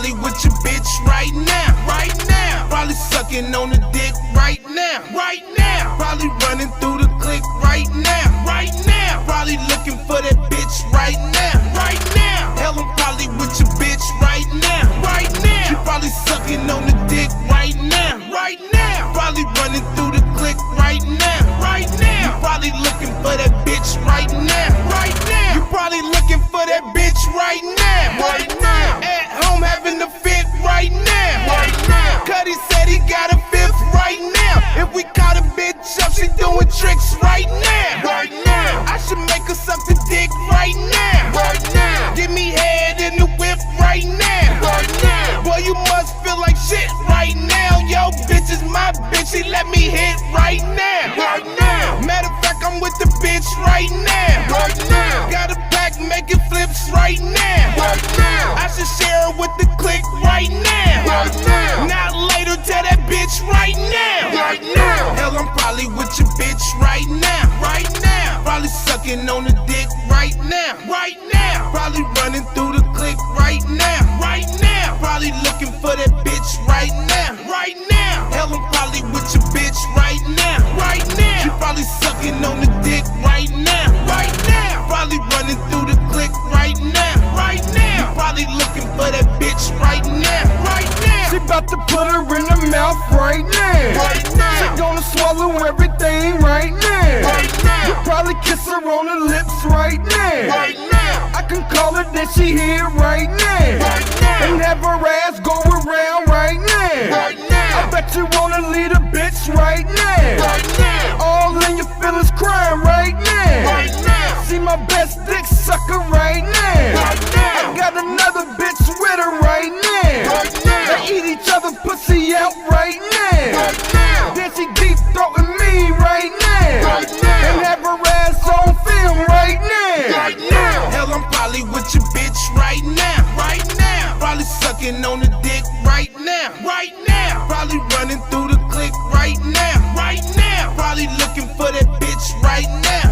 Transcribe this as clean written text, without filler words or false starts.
probably with your bitch right now. Right now. Probably sucking on the dick right now. Right now. Probably running through the clique right now. Right now. Probably looking for that bitch right now. Right now. Hell, I'm probably with your bitch right now. Right now. She probably sucking on the dick right now. Right now. Probably running through the clique right now. Right now. You probably looking for that bitch right now. Right now. You probably looking for that bitch right now. Right now. At home having the fit right now. Right now. Cuddy said he got a fifth right now. If we caught a bitch up, she doing tricks right now. Right now. I should make her suck the dick right now. Right now. Give me head in the whip right now. Right now. Boy, you must feel like shit right now. Yo, bitch is my bitch, she let me hit right now. Right now. Matter of fact, I'm with the bitch right now. Right now. Got a pack making flips right now. Right now. I should share it with the clique right now. Right now. Not later, tell that bitch right now. Right now. Hell, I'm probably with your bitch right now. Right now. Probably sucking on the dick right now. Right now. Probably running through the clique right now. Right now. Probably looking for that bitch right now. Right now. Hell, I'm probably with your bitch right now. Right now. She probably sucking on the dick right now. Right now. Probably running through the clique right now. Right now. Probably looking for that bitch right now. Right now. She bout to put her in her mouth right now. Right now. She gonna swallow everything right now. Right now. You probably kiss her on the lips right now. Right now. I can call her, then she here right now. Right now. And have her ass go around right now. Right now. I bet you wanna lead a bitch right now. Right now. All in your feelings crying right now. Right now. See my best dick sucker right now. Right now. I got another bitch with her right now. Right now. They eat each other pussy out right now. Right now. Then she deep throating me right now. Right now. And have her ass on film right now. Right now. Hell, I'm probably with your bitch right now. Right now. Probably sucking on the dick right now. Right now. Probably running through the clique right now. Right now. Probably looking for that bitch right now.